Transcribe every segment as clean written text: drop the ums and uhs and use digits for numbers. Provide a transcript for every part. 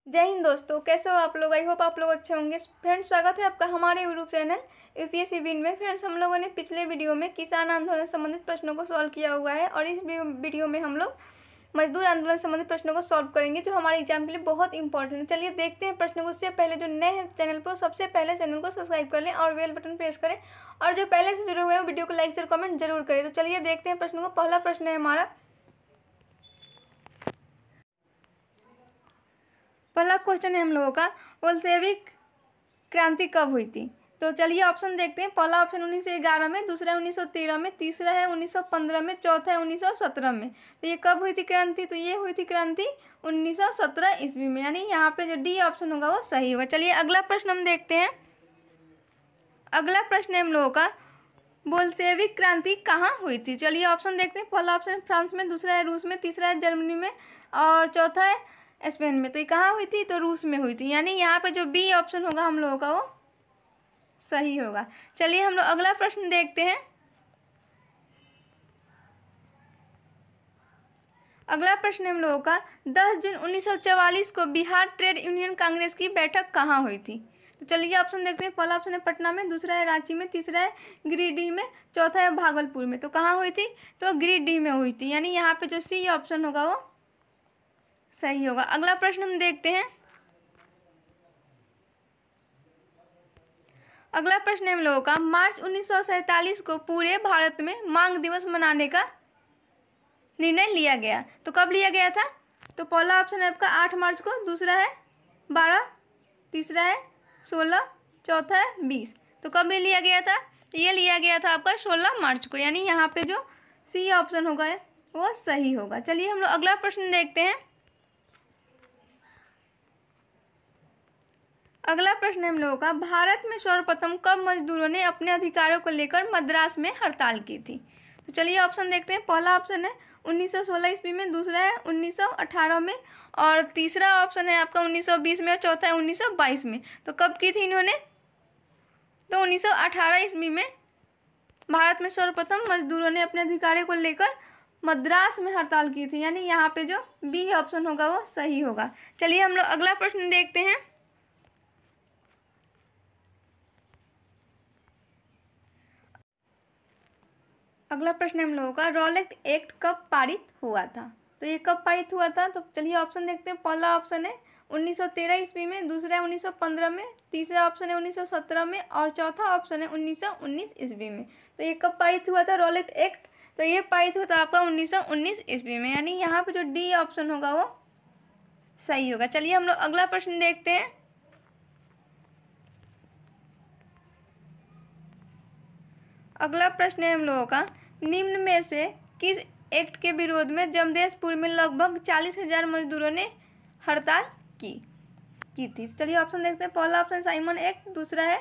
जय हिंद दोस्तों, कैसे हो आप लोग। आई होप आप लोग अच्छे होंगे। फ्रेंड्स, स्वागत है आपका हमारे यूट्यूब चैनल यूपीएससी विन में। फ्रेंड्स, हम लोगों ने पिछले वीडियो में किसान आंदोलन से संबंधित प्रश्नों को सॉल्व किया हुआ है और इस वीडियो में हम लोग मजदूर आंदोलन से संबंधित प्रश्नों को सॉल्व करेंगे, जो हमारे एग्जाम के लिए बहुत इंपॉर्टेंट है। चलिए देखते हैं प्रश्नों को। उससे पहले जो नए हैं चैनल पर, सबसे पहले चैनल को सब्सक्राइब कर लें और बेल बटन प्रेस करें, और जो पहले से जुड़े हुए हैं वीडियो को लाइक शेयर कमेंट जरूर करें। तो चलिए देखते हैं प्रश्नों को। पहला प्रश्न है हमारा, पहला क्वेश्चन है हम लोगों का, बोल्शेविक क्रांति कब हुई थी। तो चलिए ऑप्शन देखते हैं। पहला ऑप्शन 1911 में, दूसरा 1913 में, तीसरा है 1915 में, चौथा है 1917 में। तो ये कब हुई थी क्रांति, तो ये हुई थी क्रांति 1917 ईस्वी में, यानी यहाँ पे जो डी ऑप्शन होगा वो सही होगा। चलिए अगला प्रश्न हम देखते हैं। अगला प्रश्न है हम लोगों का, बोल्शेविक क्रांति कहाँ हुई थी। चलिए ऑप्शन देखते हैं। पहला ऑप्शन है फ्रांस में, दूसरा है रूस में, तीसरा है जर्मनी में और चौथा है स्पेन में। तो ये कहाँ हुई थी, तो रूस में हुई थी, यानी यहाँ पे जो बी ऑप्शन होगा हम लोगों का वो सही होगा। चलिए हम लोग अगला प्रश्न देखते हैं। अगला प्रश्न है हम लोगों का, 10 जून 1944 को बिहार ट्रेड यूनियन कांग्रेस की बैठक कहाँ हुई थी। तो चलिए ऑप्शन देखते हैं। पहला ऑप्शन है पटना में, दूसरा है रांची में, तीसरा है गिरिडीह में, चौथा है भागलपुर में। तो कहाँ हुई थी, तो गिरिडीह में हुई थी, यानी यहाँ पे जो सी ऑप्शन होगा वो सही होगा। अगला प्रश्न हम देखते हैं। अगला प्रश्न है हम लोगों का, मार्च 1947 को पूरे भारत में मांग दिवस मनाने का निर्णय लिया गया। तो कब लिया गया था, तो पहला ऑप्शन है आपका 8 मार्च को, दूसरा है 12, तीसरा है 16, चौथा है 20। तो कब ये लिया गया था, ये लिया गया था आपका 16 मार्च को, यानी यहाँ पे जो सी ऑप्शन होगा वो सही होगा। चलिए हम लोग अगला प्रश्न देखते हैं। अगला प्रश्न है हम लोगों का, भारत में सर्वप्रथम कब मजदूरों ने अपने अधिकारों को लेकर मद्रास में हड़ताल की थी। तो चलिए ऑप्शन देखते हैं। पहला ऑप्शन है 1916 ईस्वी में, दूसरा है 1918 में और तीसरा ऑप्शन है आपका 1920 में और चौथा है 1922 में। तो कब की थी इन्होंने, तो 1918 ईस्वी में भारत में सर्वप्रथम मजदूरों ने अपने अधिकारों को लेकर मद्रास में हड़ताल की थी, यानी यहाँ पे जो बी ऑप्शन होगा वो सही होगा। चलिए हम लोग अगला प्रश्न देखते हैं। अगला प्रश्न है हम लोगों का, रॉलेट एक्ट कब पारित हुआ था। तो ये कब पारित हुआ था, तो चलिए ऑप्शन देखते हैं। पहला ऑप्शन है 1913 ईस्वी में, दूसरा है 1915 में, तीसरा ऑप्शन है 1917 में और चौथा ऑप्शन है 1919 ईस्वी में। तो ये कब पारित हुआ था रॉलेट एक्ट, तो ये पारित हुआ था आपका 1919 ईस्वी में, यानी यहाँ पे जो डी ऑप्शन होगा वो सही होगा। चलिए हम लोग अगला प्रश्न देखते हैं। अगला प्रश्न है हम लोगों का, निम्न में से किस एक्ट के विरोध में जमशेदपुर में लगभग 40,000 मजदूरों ने हड़ताल की थी। चलिए ऑप्शन देखते हैं। पहला ऑप्शन साइमन एक्ट, दूसरा है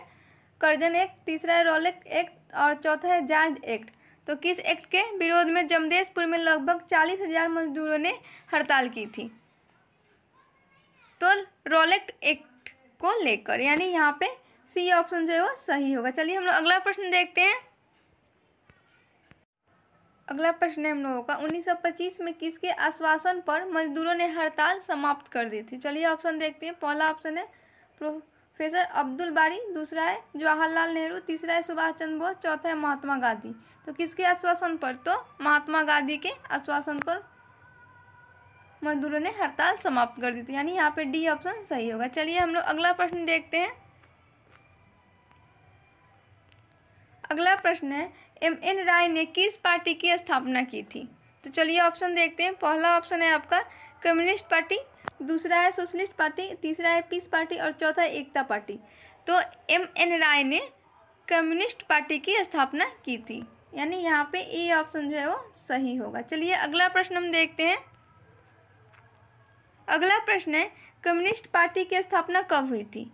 कर्जन एक्ट, तीसरा है रॉलेट एक्ट और चौथा है जॉर्ज एक्ट। तो किस एक्ट के विरोध में जमशेदपुर में लगभग 40,000 मजदूरों ने हड़ताल की थी, तो रॉलेट एक्ट को लेकर, यानी यहाँ पे सी ऑप्शन जो है वो सही होगा। चलिए हम लोग अगला प्रश्न देखते हैं। अगला प्रश्न है हम लोगों का, 1925 में किसके आश्वासन पर मजदूरों ने हड़ताल समाप्त कर दी थी। चलिए ऑप्शन देखते हैं। पहला ऑप्शन है प्रोफेसर अब्दुल बारी, दूसरा है जवाहरलाल नेहरू, तीसरा है सुभाष चंद्र बोस, चौथा है महात्मा गांधी। तो किसके आश्वासन पर, तो महात्मा गांधी के आश्वासन पर मजदूरों ने हड़ताल समाप्त कर दी थी, यानी यहाँ पे डी ऑप्शन सही होगा। चलिए हम लोग अगला प्रश्न देखते हैं। अगला प्रश्न है, एम.एन. राय ने किस पार्टी की स्थापना की थी। तो चलिए ऑप्शन देखते हैं। पहला ऑप्शन है आपका कम्युनिस्ट पार्टी, दूसरा है सोशलिस्ट पार्टी, तीसरा है पीस पार्टी और चौथा है एकता पार्टी। तो एम.एन. राय ने कम्युनिस्ट पार्टी की स्थापना की थी, यानी यहाँ पे ए ऑप्शन जो है वो सही होगा। चलिए अगला प्रश्न हम देखते हैं। अगला प्रश्न है, कम्युनिस्ट पार्टी की स्थापना कब हुई थी।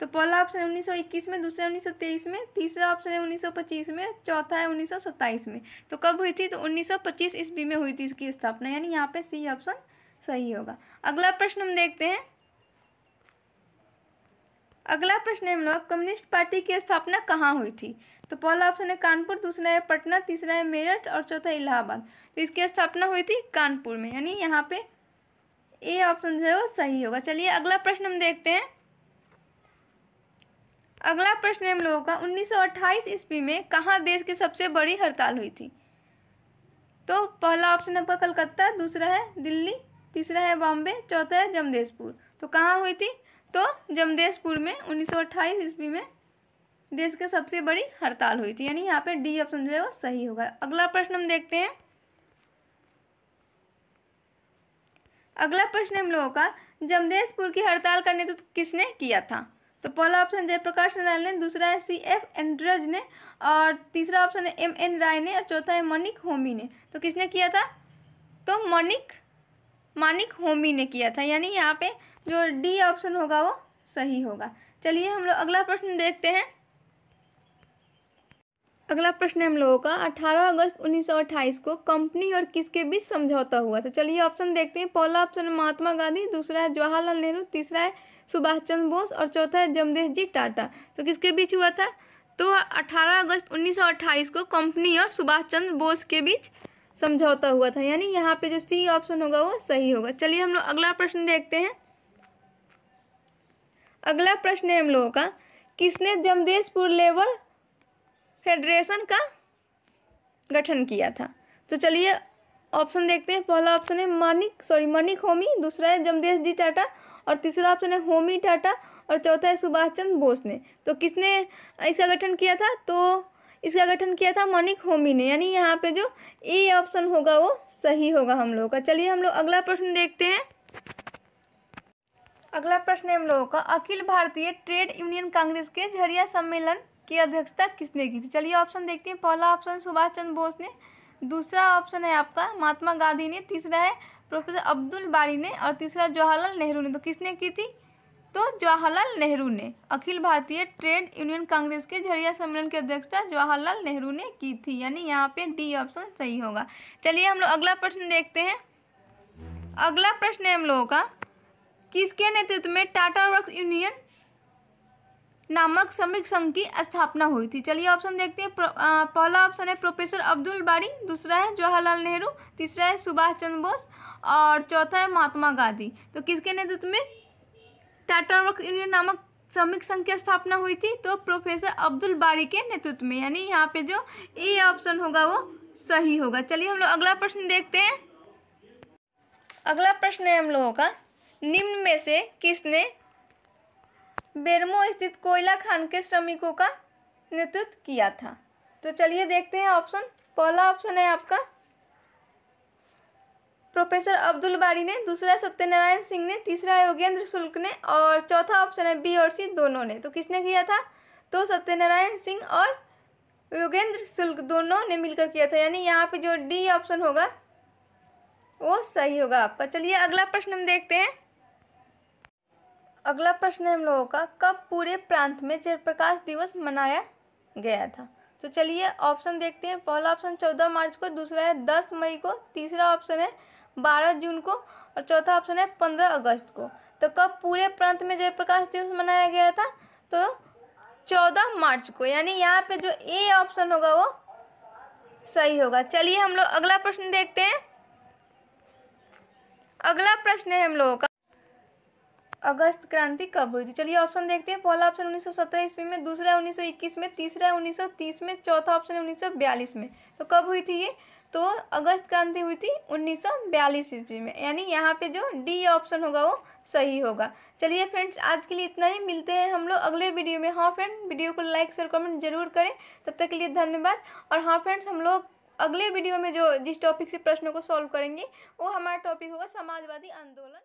तो पहला ऑप्शन है 1921 में, दूसरा 1923 में, तीसरा ऑप्शन है 1925 में, चौथा है 1927 में। तो कब हुई थी, तो 1925 ईस्वी में हुई थी इसकी स्थापना, यानी यहाँ पे सी ऑप्शन सही होगा। अगला प्रश्न हम देखते हैं। अगला प्रश्न है हम लोग, कम्युनिस्ट पार्टी की स्थापना कहाँ हुई थी। तो पहला ऑप्शन है कानपुर, दूसरा है पटना, तीसरा है मेरठ और चौथा इलाहाबाद। तो इसकी स्थापना हुई थी कानपुर में, यानी यहाँ पे ए ऑप्शन जो है वो सही होगा। चलिए अगला प्रश्न हम देखते हैं। अगला प्रश्न हम लोगों का 1928 ईस्वी में कहाँ देश की सबसे बड़ी हड़ताल हुई थी? तो पहला ऑप्शन आपका कलकत्ता, दूसरा है दिल्ली, तीसरा है बॉम्बे, चौथा है जमशेदपुर। तो कहाँ हुई थी? तो जमशेदपुर में 1928 ईस्वी में देश की सबसे बड़ी हड़ताल हुई थी, यानी यहाँ पे डी ऑप्शन जो है वो सही होगा। अगला प्रश्न हम देखते हैं। अगला प्रश्न हम लोगों का जमशेदपुर की हड़ताल का नेतृत्व किसने किया था? तो पहला ऑप्शन जयप्रकाश नारायण ने, दूसरा है CF एंड्रज ने, और तीसरा ऑप्शन है MN राय ने, और चौथा है मानिक होमी ने। तो किसने किया था? तो मानिक होमी ने किया था, यानी यहाँ पे जो डी ऑप्शन होगा वो सही होगा। चलिए हम लोग अगला प्रश्न देखते हैं। अगला प्रश्न हम लोगों का 18 अगस्त 1928 को कंपनी और किसके बीच समझौता हुआ? तो चलिए ऑप्शन देखते हैं। पहला ऑप्शन है महात्मा गांधी, दूसरा है जवाहरलाल नेहरू, तीसरा है सुभाष चंद्र बोस, और चौथा है जमशेदजी टाटा। तो किसके बीच हुआ था? तो 18 अगस्त 1928 को कंपनी और सुभाष चंद्र बोस के बीच समझौता हुआ था, यानी यहाँ पे जो सी ऑप्शन होगा वो सही होगा। चलिए हम लोग अगला प्रश्न देखते हैं। अगला प्रश्न है हम लोगों का किसने जमशेदपुर लेबर फेडरेशन का गठन किया था? तो चलिए ऑप्शन देखते हैं। पहला ऑप्शन है मानिक होमी, दूसरा है जमशेदजी टाटा, और तीसरा ऑप्शन है होमी टाटा, और चौथा है सुभाष चंद्र बोस ने। तो किसने इसका गठन किया था? तो इसका गठन किया था मानिक होमी ने, यानी यहाँ पे जो ए ऑप्शन होगा वो सही होगा हम लोगों का। चलिए हम लोग अगला प्रश्न देखते हैं। अगला प्रश्न है हम लोगों का अखिल भारतीय ट्रेड यूनियन कांग्रेस के झरिया सम्मेलन की अध्यक्षता किसने की थी? चलिए ऑप्शन देखते हैं। पहला ऑप्शन सुभाष चंद्र बोस ने, दूसरा ऑप्शन है आपका महात्मा गांधी ने, तीसरा है प्रोफेसर अब्दुल बारी ने, और तीसरा जवाहरलाल नेहरू ने। तो किसने की थी? तो जवाहरलाल नेहरू ने अखिल भारतीय ट्रेड यूनियन कांग्रेस के झरिया सम्मेलन की अध्यक्षता जवाहरलाल नेहरू ने की थी, यानी यहाँ पे डी ऑप्शन सही होगा। चलिए हम लोग अगला प्रश्न देखते हैं। अगला प्रश्न है हम लोगों का किसके नेतृत्व में टाटा वर्क्स यूनियन नामक श्रमिक संघ की स्थापना हुई थी? चलिए ऑप्शन देखते हैं। पहला ऑप्शन है प्रोफेसर अब्दुल बारी, दूसरा है जवाहरलाल नेहरू, तीसरा है सुभाष चंद्र बोस, और चौथा है महात्मा गांधी। तो किसके नेतृत्व में टाटा वर्क्स यूनियन नामक श्रमिक संघ की स्थापना हुई थी? तो प्रोफेसर अब्दुल बारी के नेतृत्व में, यानी यहाँ पे जो ए ऑप्शन होगा वो सही होगा। चलिए हम लोग अगला प्रश्न देखते हैं। अगला प्रश्न है हम लोगों का निम्न में से किसने बेरमो स्थित कोयला खान के श्रमिकों का नेतृत्व किया था? तो चलिए देखते हैं ऑप्शन। पहला ऑप्शन है आपका प्रोफेसर अब्दुल बारी ने, दूसरा सत्यनारायण सिंह ने, तीसरा है योगेंद्र शुक्ल ने, और चौथा ऑप्शन है बी और सी दोनों ने। तो किसने किया था? तो सत्यनारायण सिंह और योगेंद्र शुक्ल दोनों ने मिलकर किया था, यानी यहाँ पे जो डी ऑप्शन होगा वो सही होगा आपका। चलिए अगला प्रश्न हम देखते हैं। अगला प्रश्न है हम लोगों का कब पूरे प्रांत में जयप्रकाश दिवस मनाया गया था? तो चलिए ऑप्शन देखते हैं। पहला ऑप्शन 14 मार्च को, दूसरा है 10 मई को, तीसरा ऑप्शन है 12 जून को, और चौथा ऑप्शन है 15 अगस्त को। तो कब पूरे प्रांत में जयप्रकाश दिवस मनाया गया था? तो 14 मार्च को, यानी यहाँ पे जो ए ऑप्शन होगा वो सही होगा। चलिए हम लोग अगला प्रश्न देखते हैं। अगला प्रश्न है हम लोगों का अगस्त क्रांति कब हुई थी? चलिए ऑप्शन देखते हैं। पहला ऑप्शन 1917 ईस्वी में, दूसरा है 1921 में, तीसरा है 1930 में, चौथा ऑप्शन है 1942 में। तो कब हुई थी ये? तो अगस्त क्रांति हुई थी 1942 ईस्वी में, यानी यहाँ पे जो डी ऑप्शन होगा वो सही होगा। चलिए फ्रेंड्स आज के लिए इतना ही, मिलते हैं हम लोग अगले वीडियो में। हाँ फ्रेंड, वीडियो को लाइक शेयर कमेंट जरूर करें। तब तक के लिए धन्यवाद। और हाँ फ्रेंड्स, हम लोग अगले वीडियो में जिस टॉपिक से प्रश्नों को सॉल्व करेंगे वो हमारा टॉपिक होगा समाजवादी आंदोलन।